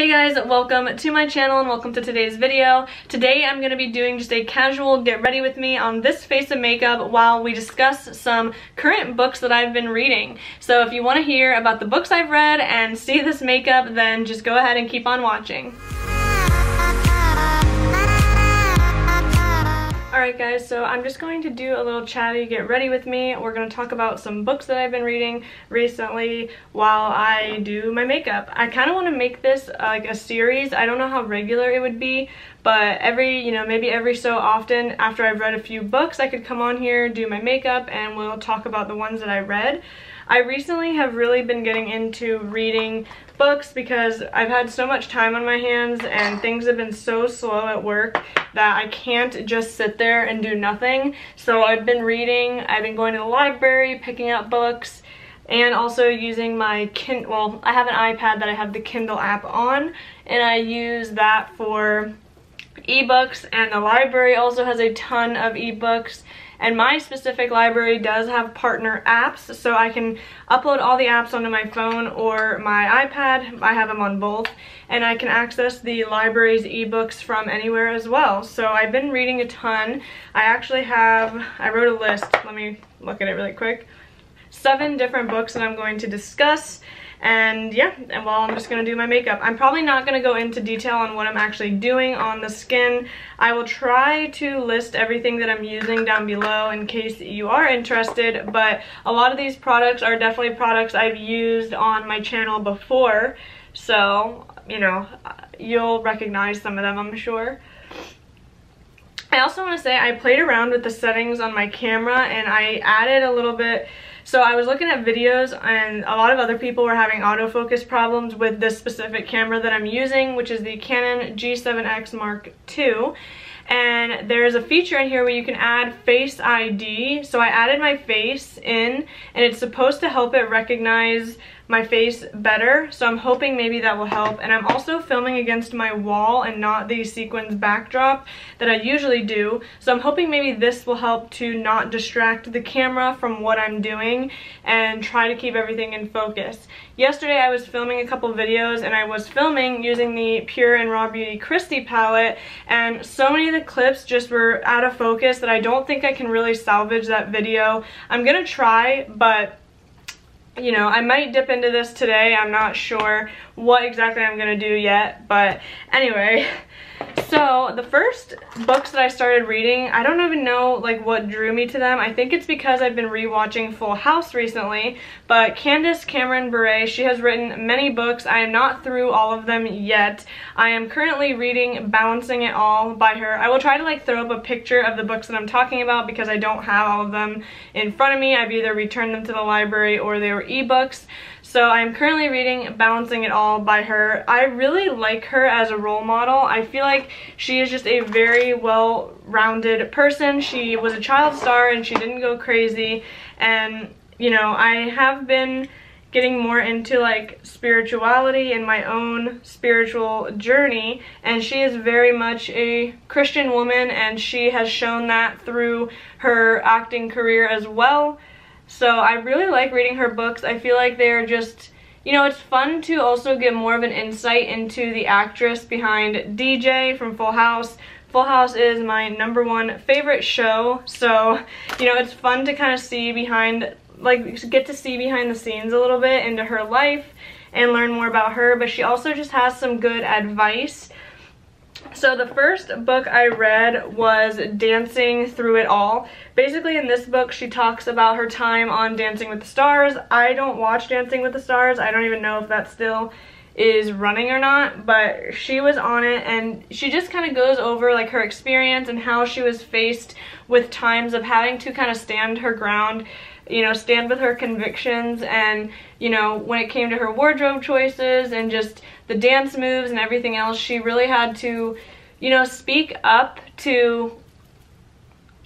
Hey guys, welcome to my channel and welcome to today's video. Today I'm going to be doing just a casual get ready with me on this face of makeup while we discuss some current books that I've been reading. So if you want to hear about the books I've read and see this makeup, then just go ahead and keep on watching. Alright guys, so I'm just going to do a little chatty get ready with me. We're going to talk about some books that I've been reading recently while I do my makeup. I kind of want to make this like a series. I don't know how regular it would be, but maybe every so often after I've read a few books, I could come on here, do my makeup, and we'll talk about the ones that I read. I recently have really been getting into reading books because I've had so much time on my hands and things have been so slow at work that I can't just sit there and do nothing. So I've been reading, I've been going to the library, picking up books, and also using my Kindle. Well, I have an iPad that I have the Kindle app on, and I use that for ebooks, and the library also has a ton of ebooks. And my specific library does have partner apps, so I can upload all the apps onto my phone or my iPad. I have them on both, and I can access the library's ebooks from anywhere as well. So I've been reading a ton. I wrote a list. Let me look at it really quick. 7 different books that I'm going to discuss. And yeah, I'm just going to do my makeup. I'm probably not going to go into detail on what I'm actually doing on the skin. I will try to list everything that I'm using down below in case you are interested, but a lot of these products are definitely products I've used on my channel before, so, you'll recognize some of them, I'm sure. I also want to say I played around with the settings on my camera and I added a little bit. So I was looking at videos and a lot of other people were having autofocus problems with this specific camera that I'm using, which is the Canon G7X Mark II. And there's a feature in here where you can add Face ID. So I added my face in, and it's supposed to help it recognize my face better, so I'm hoping maybe that will help. And I'm also filming against my wall and not the sequins backdrop that I usually do, so I'm hoping maybe this will help to not distract the camera from what I'm doing and try to keep everything in focus. Yesterday I was filming a couple videos and I was filming using the Pure and RawBeautyKristi Palette, and so many of the clips just were out of focus that I don't think I can really salvage that video. I'm gonna try, but I might dip into this today. I'm not sure what exactly I'm gonna do yet, but anyway. So the first books that I started reading, I don't even know what drew me to them. I think it's because I've been rewatching Full House recently, but Candace Cameron Bure, she has written many books. I am not through all of them yet. I am currently reading Balancing It All by her. I will try to throw up a picture of the books that I'm talking about because I don't have all of them in front of me. I've either returned them to the library or they were ebooks. So I'm currently reading Balancing It All by her. I really like her as a role model. I feel like she is just a very well-rounded person. She was a child star and she didn't go crazy. And, I have been getting more into spirituality and my own spiritual journey, and she is very much a Christian woman, and she has shown that through her acting career as well. So I really like reading her books. I feel like they're just, it's fun to also get more of an insight into the actress behind DJ from Full House. Full House is my #1 favorite show, so, it's fun to kind of see get to see behind the scenes a little bit into her life and learn more about her, but she also just has some good advice. So the first book I read was Dancing Through It All. Basically in this book she talks about her time on Dancing with the Stars. I don't watch Dancing with the Stars. I don't even know if that still is running or not, but she was on it and she just kind of goes over her experience and how she was faced with times of having to kind of stand her ground, stand with her convictions, and when it came to her wardrobe choices and just the dance moves and everything else, she really had to speak up to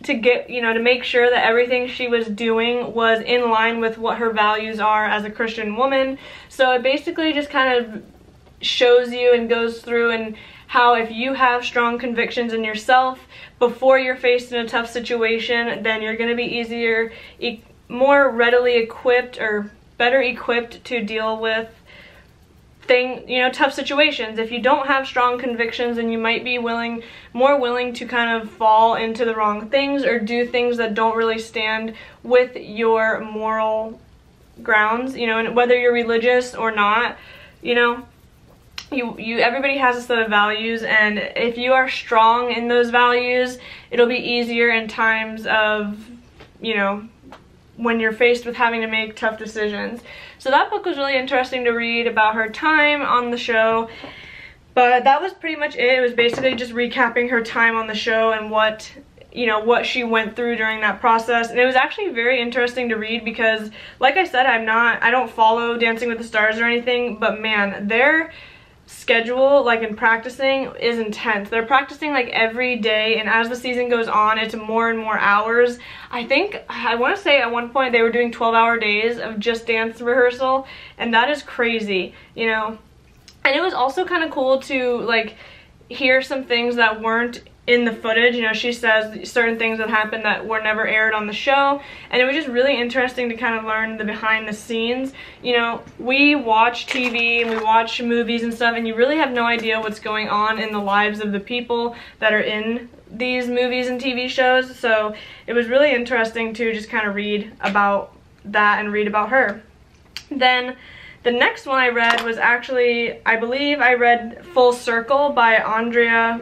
get to make sure that everything she was doing was in line with what her values are as a Christian woman. So it basically just kind of shows you and goes through and how if you have strong convictions in yourself before you're faced in a tough situation, then you're going to be more readily equipped or better equipped to deal with tough situations. If you don't have strong convictions, then you might be more willing to kind of fall into the wrong things or do things that don't really stand with your moral grounds, and whether you're religious or not, everybody has a set of values, and if you are strong in those values, it'll be easier in times of, when you're faced with having to make tough decisions. So that book was really interesting to read about her time on the show, but that was pretty much it. It was basically just recapping her time on the show and what she went through during that process. And it was actually very interesting to read because, like I said, I don't follow Dancing with the Stars or anything, but man, their schedule, like in practicing, is intense. They're practicing like every day, and as the season goes on, it's more and more hours. I want to say at one point they were doing 12-hour days of just dance rehearsal, and that is crazy, And it was also kind of cool to like hear some things that weren't in the footage. She says certain things that happened that were never aired on the show, and it was just really interesting to kind of learn the behind the scenes. We watch TV and we watch movies and stuff, and you really have no idea what's going on in the lives of the people that are in these movies and TV shows. So it was really interesting to just kind of read about that and read about her. Then the next one I read was actually, I believe I read Full Circle by Andrea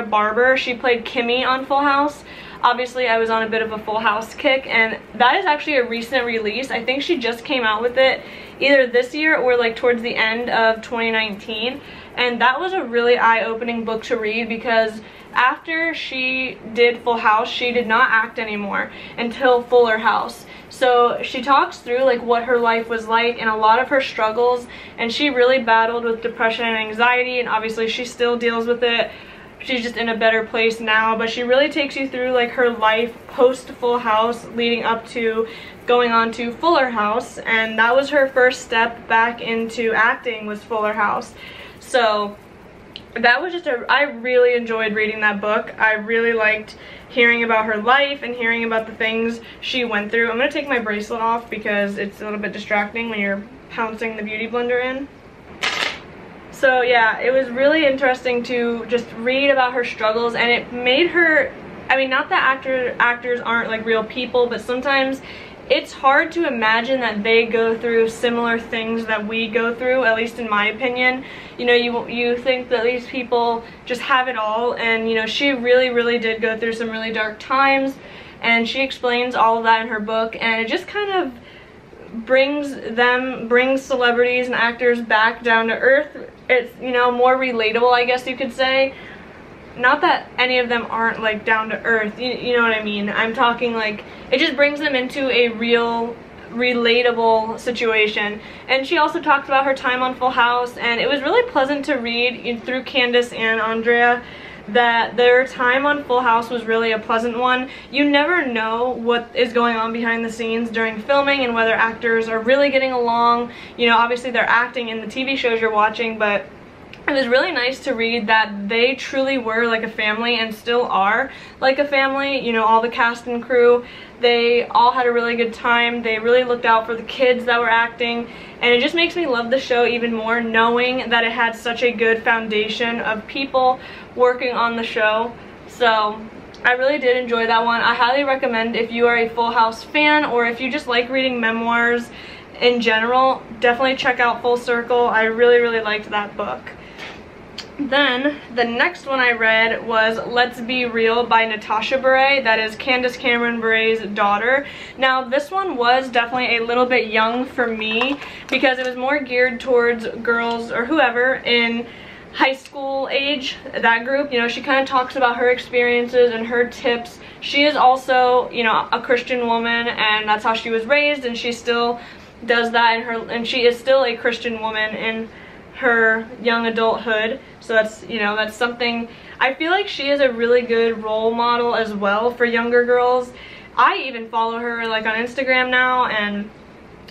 Barber. She played Kimmy on Full House. Obviously, I was on a bit of a Full House kick, and that is actually a recent release. I think she just came out with it either this year or like towards the end of 2019, and that was a really eye-opening book to read because after she did Full House, she did not act anymore until Fuller House. So she talks through like what her life was like and a lot of her struggles, and she really battled with depression and anxiety, and obviously she still deals with it. She's just in a better place now, but she really takes you through like her life post Full House leading up to going on to Fuller House, and that was her first step back into acting, was Fuller House. So that was just I really enjoyed reading that book. I really liked hearing about her life and hearing about the things she went through. I'm going to take my bracelet off because it's a little bit distracting when you're pouncing the beauty blender in. So yeah, it was really interesting to just read about her struggles, and it made her, not that actors aren't like real people, but sometimes it's hard to imagine that they go through similar things that we go through, at least in my opinion. You think that these people just have it all, and she really did go through some really dark times, and she explains all of that in her book, and it just kind of brings celebrities and actors back down to earth. It's more relatable, I guess you could say. Not that any of them aren't like down to earth, you know what I mean. I'm talking like it just brings them into a real relatable situation. And she also talks about her time on Full House, and it was really pleasant to read through Candace and Andrea that their time on Full House was really a pleasant one. You never know what is going on behind the scenes during filming and whether actors are really getting along. Obviously they're acting in the TV shows you're watching, but it was really nice to read that they truly were like a family and still are like a family. All the cast and crew, they all had a really good time. They really looked out for the kids that were acting, and it just makes me love the show even more knowing that it had such a good foundation of people working on the show. So I really did enjoy that one. I highly recommend if you are a Full House fan, or if you just like reading memoirs in general, definitely check out Full Circle. I really liked that book. Then the next one I read was Let's Be Real by Natasha Beret. That is Candace Cameron Bure's daughter. Now this one was definitely a little bit young for me because it was more geared towards girls or whoever in high school age, that group. She kind of talks about her experiences and her tips. She is also, a Christian woman, and that's how she was raised, and she still does that and she is still a Christian woman in her young adulthood. So that's something. I feel like she is a really good role model as well for younger girls. I even follow her like on Instagram now, and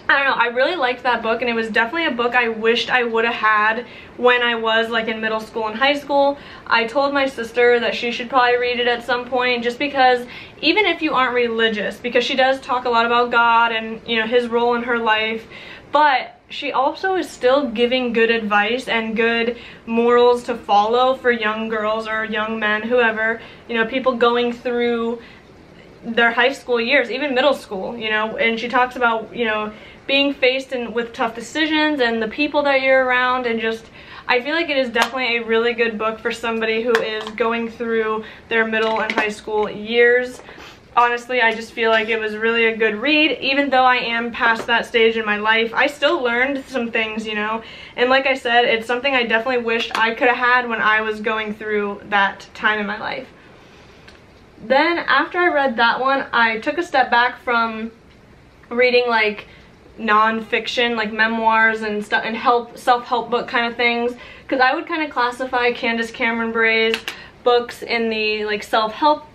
I don't know, I really liked that book, and it was definitely a book I wished I would have had when I was like in middle school and high school. I told my sister that she should probably read it at some point, just because even if you aren't religious, because she does talk a lot about God and his role in her life, but she also is still giving good advice and good morals to follow for young girls or young men, whoever, you know, people going through their high school years, even middle school, you know, and she talks about, you know, being faced with tough decisions and the people that you're around, and just, I feel like it is definitely a really good book for somebody who is going through their middle and high school years. Honestly, I just feel like it was really a good read. Even though I am past that stage in my life, I still learned some things, you know, and like I said, it's something I definitely wished I could have had when I was going through that time in my life. Then after I read that one, I took a step back from reading like non-fiction, like memoirs and stuff, and self-help book kind of things, because I would kind of classify Candace Cameron Bure's books in the like self-help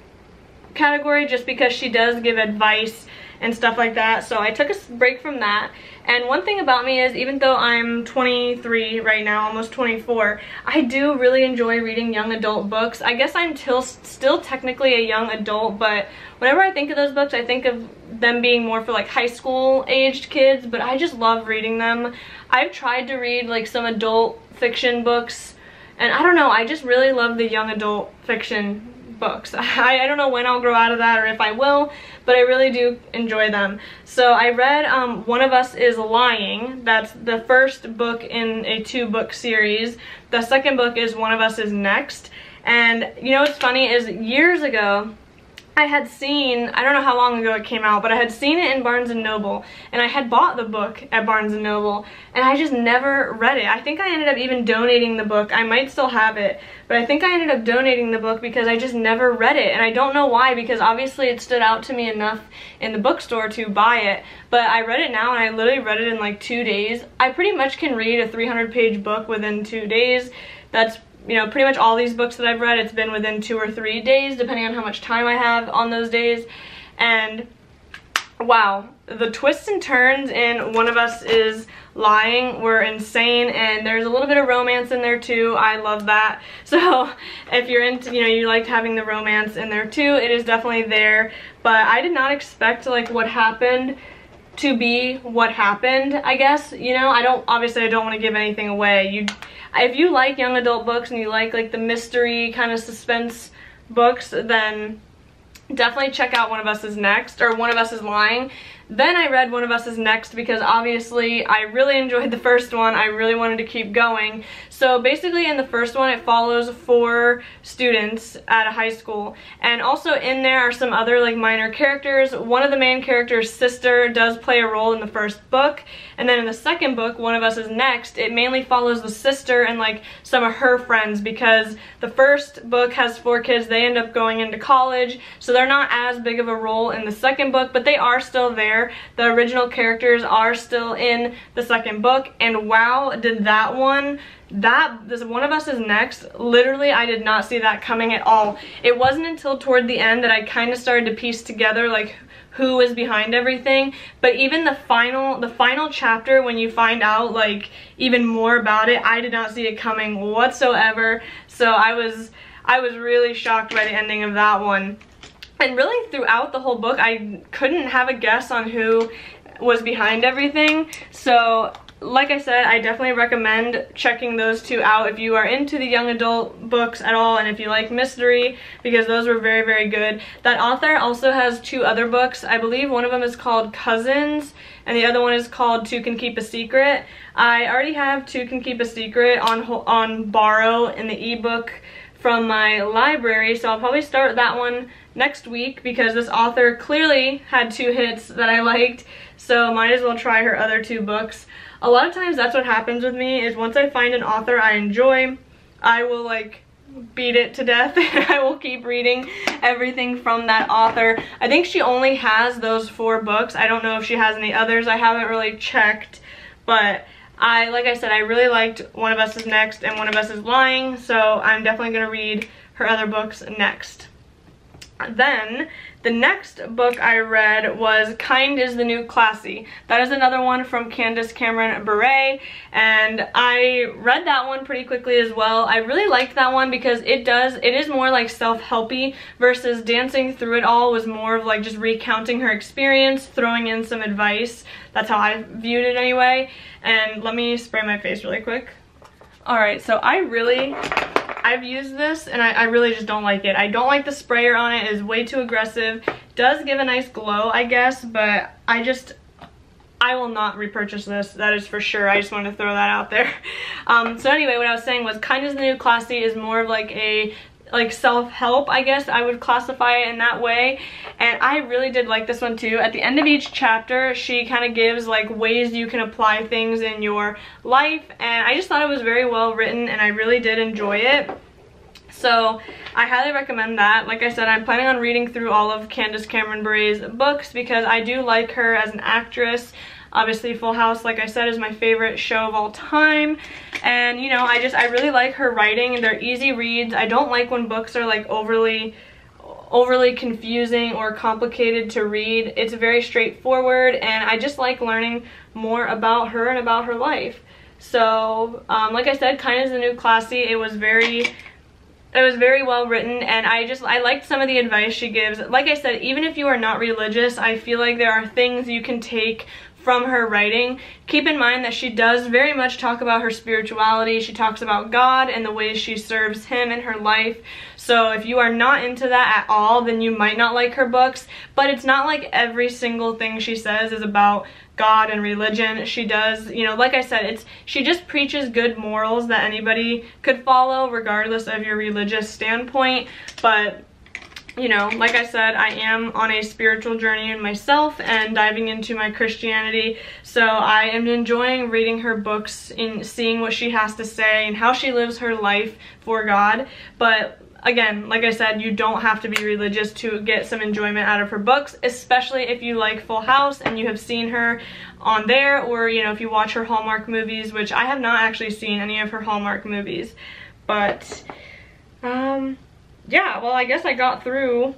category, just because she does give advice and stuff like that. So I took a break from that. And one thing about me is, even though I'm 23 right now, almost 24, I do really enjoy reading young adult books. I guess I'm still technically a young adult, but whenever I think of those books, I think of them being more for like high school aged kids, but I just love reading them. I've tried to read like some adult fiction books, and I don't know, I just really love the young adult fiction books. I don't know when I'll grow out of that or if I will, but I really do enjoy them. So I read One of Us is Lying. That's the first book in a 2-book series. The second book is One of Us is Next. And you know what's funny is, years ago I had seen, I don't know how long ago it came out, but I had seen it in Barnes & Noble, and I had bought the book at Barnes & Noble, and I just never read it. I think I ended up even donating the book. I might still have it, but I think I ended up donating the book because I just never read it, and I don't know why, because obviously it stood out to me enough in the bookstore to buy it, but I read it now, and I literally read it in like 2 days. I pretty much can read a 300-page book within 2 days. That's, you know, pretty much all these books that I've read, it's been within 2 or 3 days, depending on how much time I have on those days. And wow, the twists and turns in One of Us is Lying were insane, and there's a little bit of romance in there too. I love that. So if you're into, you know, you liked having the romance in there too, it is definitely there. But I did not expect like what happened to be what happened, I guess. You know, obviously I don't want to give anything away. If you like young adult books and you like the mystery kind of suspense books, then definitely check out One of Us is Next, or One of Us is Lying. Then I read One of Us is Next because obviously I really enjoyed the first one. I really wanted to keep going. So basically in the first one it follows 4 students at a high school, and also in there are some other like minor characters. One of the main characters' sister does play a role in the first book, and then in the second book, One of Us is Next, it mainly follows the sister and like some of her friends, because the first book has 4 kids, they end up going into college, so they're not as big of a role in the second book, but they are still there. The original characters are still in the second book, and wow, did that one, this One of Us is Next, literally I did not see that coming at all. It wasn't until toward the end that I kind of started to piece together like who is behind everything. But even the final chapter, when you find out like even more about it, I did not see it coming whatsoever. So I was really shocked by the ending of that one. And really throughout the whole book, I couldn't have a guess on who was behind everything. So like I said, I definitely recommend checking those 2 out if you are into the young adult books at all, and if you like mystery, because those were very, very good. That author also has 2 other books. I believe one of them is called Cousins, and the other one is called Two Can Keep a Secret. I already have Two Can Keep a Secret on borrow in the ebook from my library, so I'll probably start that one next week, because this author clearly had 2 hits that I liked, so might as well try her other 2 books. A lot of times that's what happens with me, is once I find an author I enjoy, I will like beat it to death and I will keep reading everything from that author. I think she only has those 4 books. I don't know if she has any others. I haven't really checked, but like I said, I really liked One of Us is Next and One of Us is Lying, so I'm definitely going to read her other books next. Then the next book I read was Kind is the New Classy. That is another one from Candace Cameron Beret, and I read that one pretty quickly as well. I really liked that one because it is more like self-helpy, versus Dancing Through It All was more of like just recounting her experience, throwing in some advice. That's how I viewed it anyway. And let me spray my face really quick. Alright, so I've used this and I really just don't like it. I don't like the sprayer on it. It is way too aggressive. Does give a nice glow, I guess, but I will not repurchase this. That is for sure. I just wanted to throw that out there. So anyway, what I was saying was Kind is the New Classy is more of like a self-help, I guess I would classify it in that way, and I really did like this one too. At the end of each chapter, she kind of gives like ways you can apply things in your life, and I just thought it was very well written and I really did enjoy it. So I highly recommend that. Like I said, I'm planning on reading through all of Candace Cameron Bure's books because I do like her as an actress. Obviously, Full House, like I said, is my favorite show of all time. And, you know, I really like her writing. They're easy reads. I don't like when books are like overly confusing or complicated to read. It's very straightforward, and I just like learning more about her and about her life. So, like I said, Kind is the New Classy. It was very well written, and I liked some of the advice she gives. Like I said, even if you are not religious, I feel like there are things you can take from her writing. Keep in mind that she does very much talk about her spirituality. She talks about God and the ways she serves him in her life. So if you are not into that at all, then you might not like her books. But it's not like every single thing she says is about God and religion. She does, you know, like I said, she just preaches good morals that anybody could follow regardless of your religious standpoint. But you know, like I said, I am on a spiritual journey in myself and diving into my Christianity, so I am enjoying reading her books and seeing what she has to say and how she lives her life for God. But again, like I said, you don't have to be religious to get some enjoyment out of her books, especially if you like Full House and you have seen her on there, or, you know, if you watch her Hallmark movies, which I have not actually seen any of her Hallmark movies. But, yeah, well, I guess I got through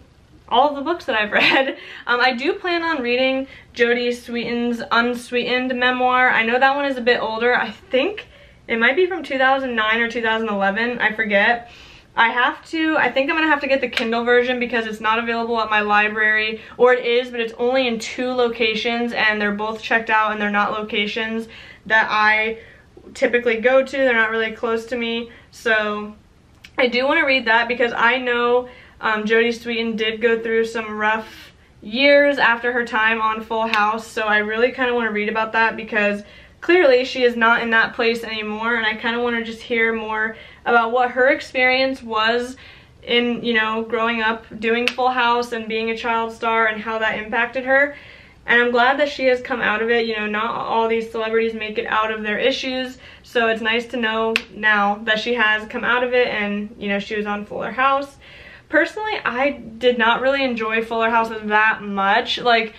all of the books that I've read. I do plan on reading Jodie Sweetin's Unsweetined memoir. I know that one is a bit older. I think it might be from 2009 or 2011. I forget. I think I'm gonna have to get the Kindle version because it's not available at my library, or it is, but it's only in 2 locations and they're both checked out and they're not locations that I typically go to. They're not really close to me. So I do want to read that because I know Jodie Sweetin did go through some rough years after her time on Full House, so I really kind of want to read about that because clearly she is not in that place anymore, and I kind of want to just hear more about what her experience was in, you know, growing up doing Full House and being a child star and how that impacted her. And I'm glad that she has come out of it. You know, not all these celebrities make it out of their issues, so it's nice to know now that she has come out of it and, you know, she was on Fuller House. Personally, I did not really enjoy Fuller House that much. Like,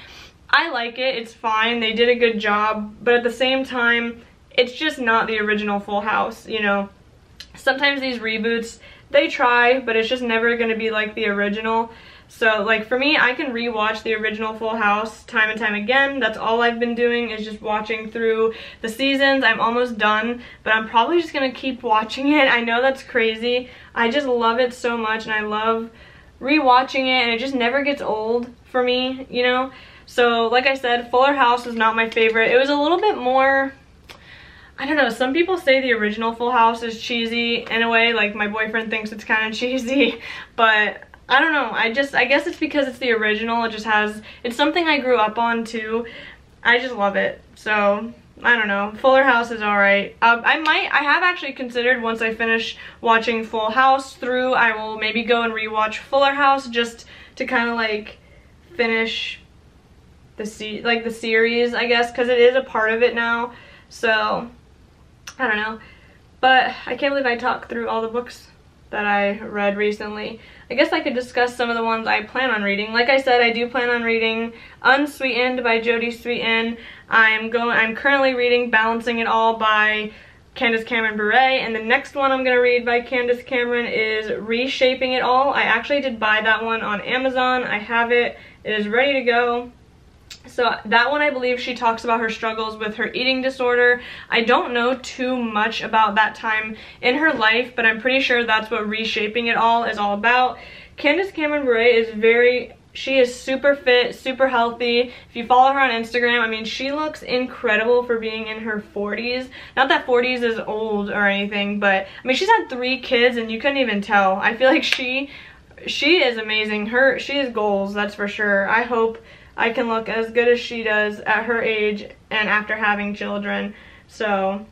I like it, it's fine, they did a good job, but at the same time, it's just not the original Full House, you know. Sometimes these reboots, they try, but it's just never going to be like the original. So, like, for me, I can rewatch the original Full House time and time again. That's all I've been doing, is just watching through the seasons. I'm almost done, but I'm probably just going to keep watching it. I know that's crazy. I just love it so much, and I love rewatching it, and it just never gets old for me, you know? So, like I said, Fuller House was not my favorite. It was a little bit more, I don't know, some people say the original Full House is cheesy in a way. Like, my boyfriend thinks it's kind of cheesy, but I don't know, I guess it's because it's the original. It just has, it's something I grew up on too. I just love it. So, I don't know, Fuller House is alright. I have actually considered, once I finish watching Full House through, I will maybe go and rewatch Fuller House just to kind of like finish the series, I guess, because it is a part of it now. So, I don't know. But I can't believe I talked through all the books that I read recently. I guess I could discuss some of the ones I plan on reading. Like I said, I do plan on reading Unsweetined by Jodie Sweetin. I'm currently reading Balancing It All by Candace Cameron Beret, and the next one I'm going to read by Candace Cameron is Reshaping It All. I actually did buy that one on Amazon. I have it. It is ready to go. So that one, I believe she talks about her struggles with her eating disorder. I don't know too much about that time in her life, but I'm pretty sure that's what Reshaping It All is all about. Candace Cameron Bure is she is super fit, super healthy. If you follow her on Instagram, I mean, she looks incredible for being in her 40s. Not that 40s is old or anything, but I mean, she's had 3 kids and you couldn't even tell. I feel like she is amazing. She has goals, that's for sure. I hope I can look as good as she does at her age and after having children. So,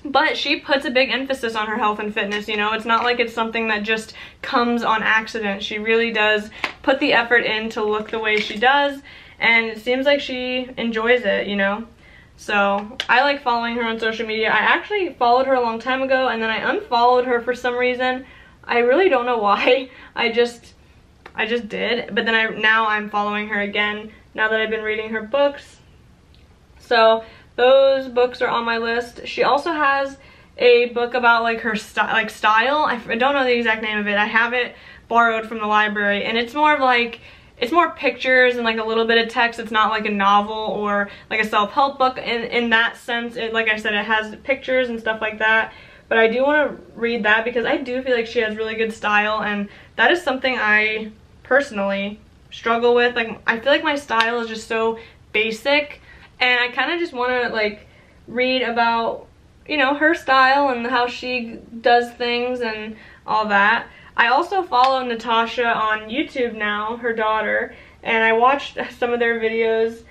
but she puts a big emphasis on her health and fitness, you know. It's not like it's something that just comes on accident. She really does put the effort in to look the way she does, and it seems like she enjoys it, you know. So I like following her on social media. I actually followed her a long time ago, and then I unfollowed her for some reason. I really don't know why. I just did, but then now I'm following her again now that I've been reading her books. So those books are on my list. She also has a book about like her style. I don't know the exact name of it. I have it borrowed from the library, and it's more of like, it's more pictures and like a little bit of text. It's not like a novel or like a self-help book in that sense. Like I said, it has pictures and stuff like that. But I do want to read that because I do feel like she has really good style, and that is something I personally struggle with. Like, I feel like my style is just so basic, and I kind of just want to like read about, you know, her style and how she does things and all that. I also follow Natasha on YouTube now, her daughter, and I watched some of their videos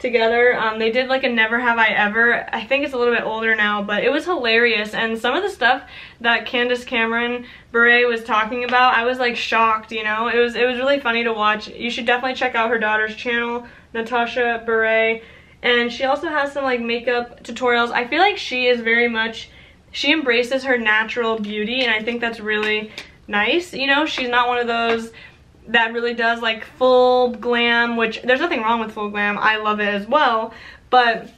together. They did like a Never Have I Ever. I think it's a little bit older now, but it was hilarious, and some of the stuff that Candace Cameron Bure was talking about, I was like shocked, you know. It was really funny to watch. You should definitely check out her daughter's channel, Natasha Bure. And she also has some like makeup tutorials. I feel like she is she embraces her natural beauty, and I think that's really nice. You know, she's not one of those that really does like full glam, which there's nothing wrong with full glam. I love it as well, but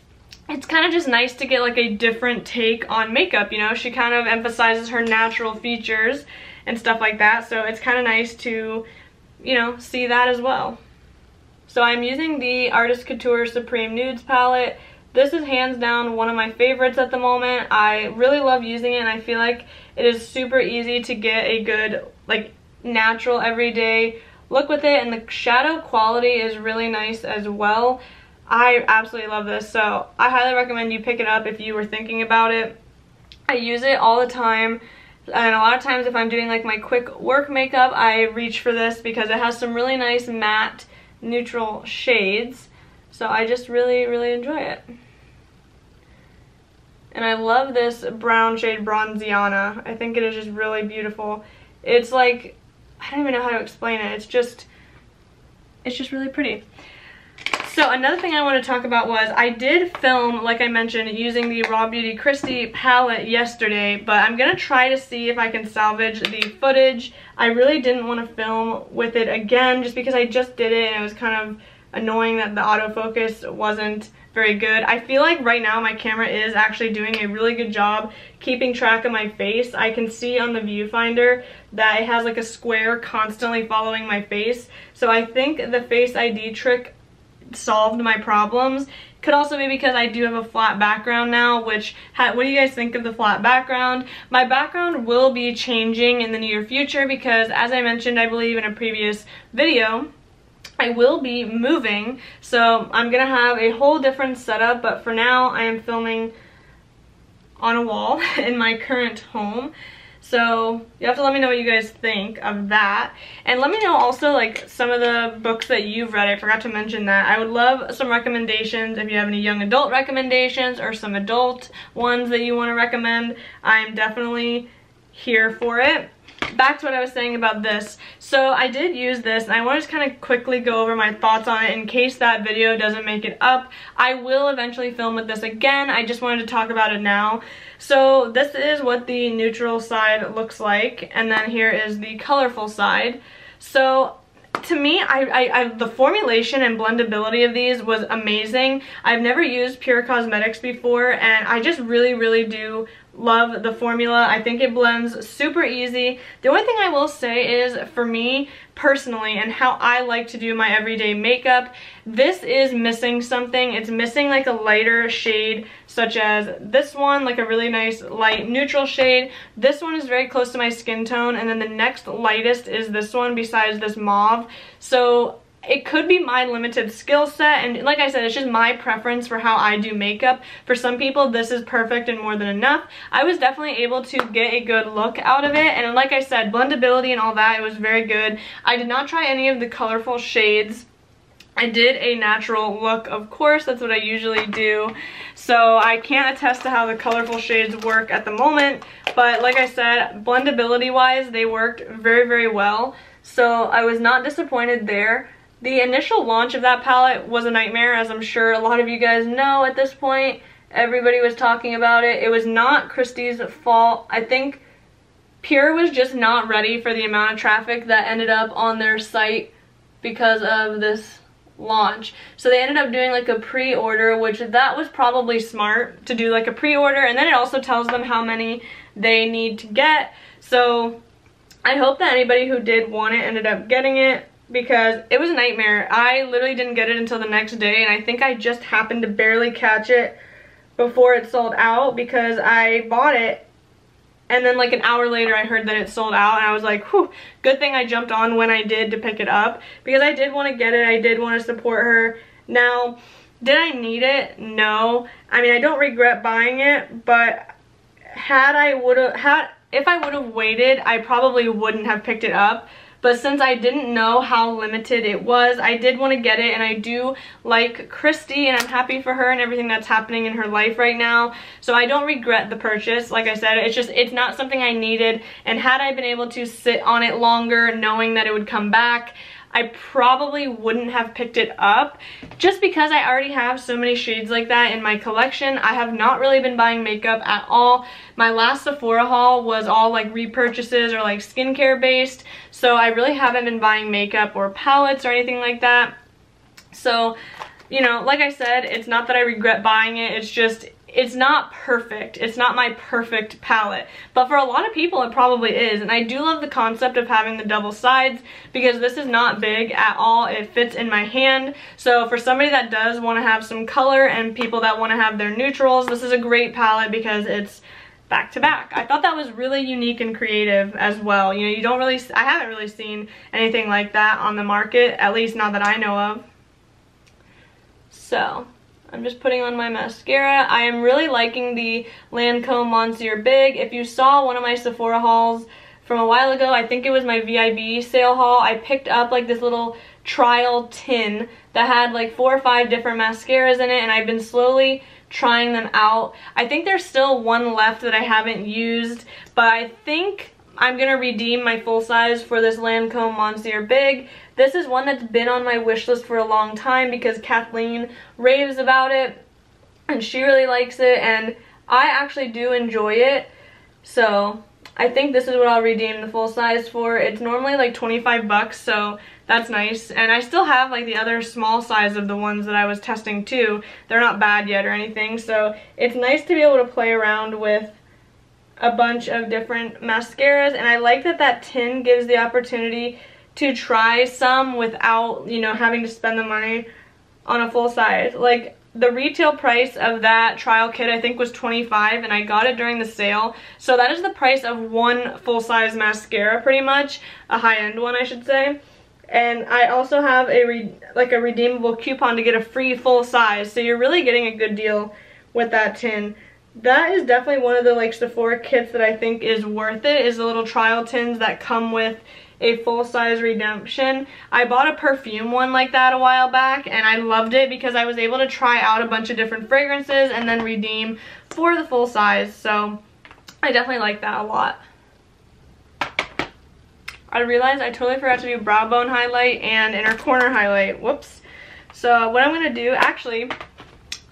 it's kind of just nice to get like a different take on makeup, you know. She kind of emphasizes her natural features and stuff like that, so it's kind of nice to, you know, see that as well. So I'm using the Artist Couture Supreme Nudes palette. This is hands down one of my favorites at the moment. I really love using it, and I feel like it is super easy to get a good like natural everyday look with it, and the shadow quality is really nice as well. I absolutely love this, so I highly recommend you pick it up if you were thinking about it. I use it all the time, and a lot of times if I'm doing like my quick work makeup, I reach for this because it has some really nice matte neutral shades, so I just really enjoy it. And I love this brown shade Bronziana. I think it is just really beautiful. It's like, I don't even know how to explain it. It's just really pretty. So another thing I want to talk about was I did film, like I mentioned, using the RawBeautyKristi palette yesterday, but I'm going to try to see if I can salvage the footage. I really didn't want to film with it again just because I just did it and it was kind of annoying that the autofocus wasn't very good. I feel like right now my camera is actually doing a really good job keeping track of my face. I can see on the viewfinder that it has like a square constantly following my face. So I think the Face ID trick solved my problems. Could also be because I do have a flat background now, which, what do you guys think of the flat background? My background will be changing in the near future because, as I mentioned, I believe in a previous video, I will be moving, so I'm gonna have a whole different setup, but for now I am filming on a wall in my current home. So you have to let me know what you guys think of that, and let me know also like some of the books that you've read. I forgot to mention that. I would love some recommendations if you have any young adult recommendations or some adult ones that you want to recommend. I'm definitely here for it. Back to what I was saying about this. So I did use this, and I want to just kind of quickly go over my thoughts on it in case that video doesn't make it up. I will eventually film with this again. I just wanted to talk about it now. So this is what the neutral side looks like, and then here is the colorful side. So to me, the formulation and blendability of these was amazing. I've never used Pure Cosmetics before, and I just really do love the formula. I think it blends super easy. The only thing I will say is, for me personally and how I like to do my everyday makeup, this is missing something. It's missing like a lighter shade, such as this one, like a really nice light neutral shade. This one is very close to my skin tone, and then the next lightest is this one besides this mauve. So it could be my limited skill set, and like I said, it's just my preference for how I do makeup. For some people, this is perfect and more than enough. I was definitely able to get a good look out of it, and like I said, blendability and all that, it was very good. I did not try any of the colorful shades. I did a natural look, of course, that's what I usually do. So I can't attest to how the colorful shades work at the moment, but like I said, blendability wise, they worked very, very well. So I was not disappointed there. The initial launch of that palette was a nightmare, as I'm sure a lot of you guys know at this point. Everybody was talking about it. It was not Kristi's fault. I think Pure was just not ready for the amount of traffic that ended up on their site because of this launch. So they ended up doing like a pre-order, which that was probably smart to do like a pre-order, and then it also tells them how many they need to get. So I hope that anybody who did want it ended up getting it, because it was a nightmare. I literally didn't get it until the next day, and I think I just happened to barely catch it before it sold out, because I bought it and then like an hour later I heard that it sold out, and I was like, whew, good thing I jumped on when I did to pick it up, because I did want to get it. I did want to support her. Now, did I need it? No. I mean, I don't regret buying it, but if I would have waited, I probably wouldn't have picked it up. But since I didn't know how limited it was, I did want to get it, and I do like Kristi, and I'm happy for her and everything that's happening in her life right now. So I don't regret the purchase. Like I said, it's not something I needed, and had I been able to sit on it longer knowing that it would come back, I probably wouldn't have picked it up, just because I already have so many shades like that in my collection. I have not really been buying makeup at all. My last Sephora haul was all like repurchases or like skincare based, so I really haven't been buying makeup or palettes or anything like that. So, you know, like I said, it's not that I regret buying it, it's just, it's not perfect. It's not my perfect palette. But for a lot of people, it probably is. And I do love the concept of having the double sides, because this is not big at all. It fits in my hand. So for somebody that does want to have some color and people that want to have their neutrals, this is a great palette because it's back to back. I thought that was really unique and creative as well. You know, you don't really, I haven't really seen anything like that on the market, at least not that I know of. So I'm just putting on my mascara. I am really liking the Lancome Monsieur Big. If you saw one of my Sephora hauls from a while ago, I think it was my VIB sale haul, I picked up like this little trial tin that had like 4 or 5 different mascaras in it, and I've been slowly trying them out. I think there's still one left that I haven't used, but I think I'm gonna redeem my full size for this Lancome Monsieur Big. This is one that's been on my wish list for a long time because Kathleen raves about it and she really likes it, and I actually do enjoy it. So I think this is what I'll redeem the full size for. It's normally like 25 bucks, so that's nice. And I still have like the other small size of the ones that I was testing too. They're not bad yet or anything, so it's nice to be able to play around with a bunch of different mascaras. And I like that that tin gives the opportunity to try some without, you know, having to spend the money on a full size. Like, the retail price of that trial kit I think was $25, and I got it during the sale. So that is the price of one full-size mascara, pretty much. A high-end one, I should say. And I also have a redeemable coupon to get a free full size. So you're really getting a good deal with that tin. That is definitely one of the like Sephora kits that I think is worth it, is the little trial tins that come with a full-size redemption. I bought a perfume one like that a while back, and I loved it because I was able to try out a bunch of different fragrances and then redeem for the full size. So I definitely like that a lot. I realized I totally forgot to do brow bone highlight and inner corner highlight. Whoops. So what I'm going to do, actually,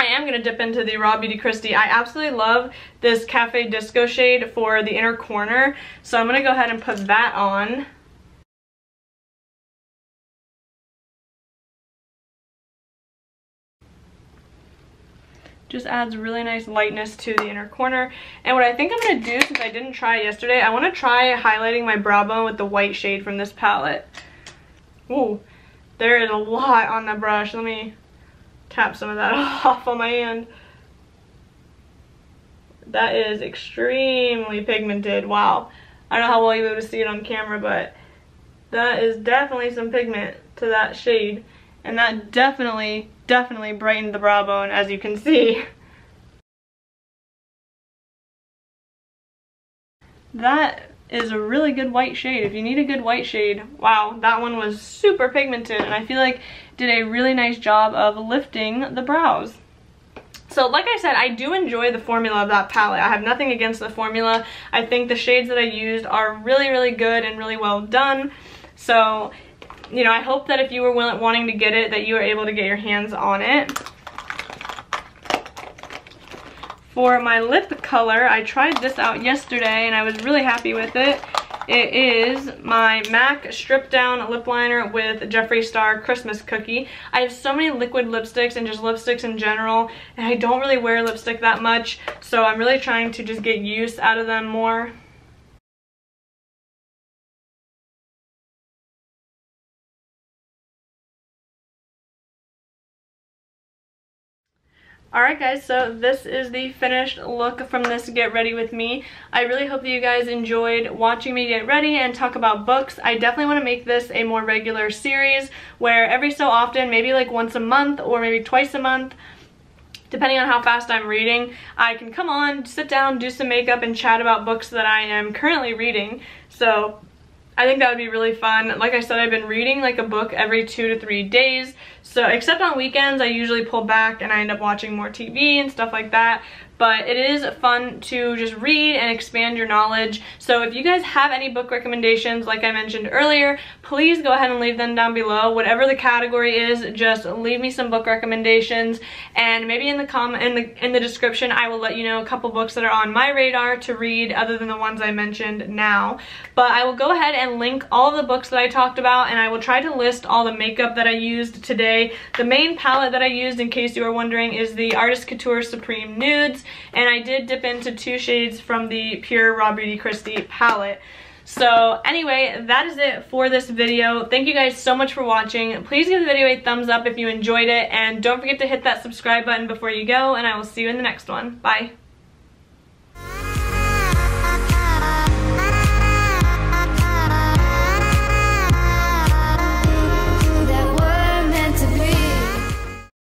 I am going to dip into the RawBeautyKristi. I absolutely love this Cafe Disco shade for the inner corner. So I'm going to go ahead and put that on. Just adds really nice lightness to the inner corner. And what I think I'm going to do, since I didn't try it yesterday, I want to try highlighting my brow bone with the white shade from this palette. Ooh, there is a lot on the brush. Let me tap some of that off on my hand. That is extremely pigmented. Wow. I don't know how well you'll be able to see it on camera, but that is definitely some pigment to that shade. And that definitely brightened the brow bone, as you can see. That is a really good white shade. If you need a good white shade, wow, that one was super pigmented, and I feel like did a really nice job of lifting the brows. So like I said, I do enjoy the formula of that palette. I have nothing against the formula. I think the shades that I used are really good and really well done. So, you know, I hope that if you were wanting to get it, that you were able to get your hands on it. For my lip color, I tried this out yesterday and I was really happy with it. It is my MAC Stripdown Lip Liner with Jeffree Star Christmas Cookie. I have so many liquid lipsticks and just lipsticks in general, and I don't really wear lipstick that much, so I'm really trying to just get use out of them more. Alright guys, so this is the finished look from this Get Ready With Me. I really hope that you guys enjoyed watching me get ready and talk about books. I definitely want to make this a more regular series where every so often, maybe like once a month or maybe twice a month, depending on how fast I'm reading, I can come on, sit down, do some makeup, and chat about books that I am currently reading. So I think that would be really fun. Like I said, I've been reading like a book every 2 to 3 days. So except on weekends, I usually pull back and I end up watching more TV and stuff like that. But it is fun to just read and expand your knowledge. So if you guys have any book recommendations, like I mentioned earlier, please go ahead and leave them down below. Whatever the category is, just leave me some book recommendations, and maybe in the description I will let you know a couple books that are on my radar to read other than the ones I mentioned now. But I will go ahead and link all of the books that I talked about, and I will try to list all the makeup that I used today. The main palette that I used, in case you were wondering, is the Artist Couture Supreme Nudes. And I did dip into 2 shades from the pure RawBeautyKristi palette. So anyway, that is it for this video. Thank you guys so much for watching. Please give the video a thumbs up if you enjoyed it, and don't forget to hit that subscribe button before you go, and I will see you in the next one. Bye.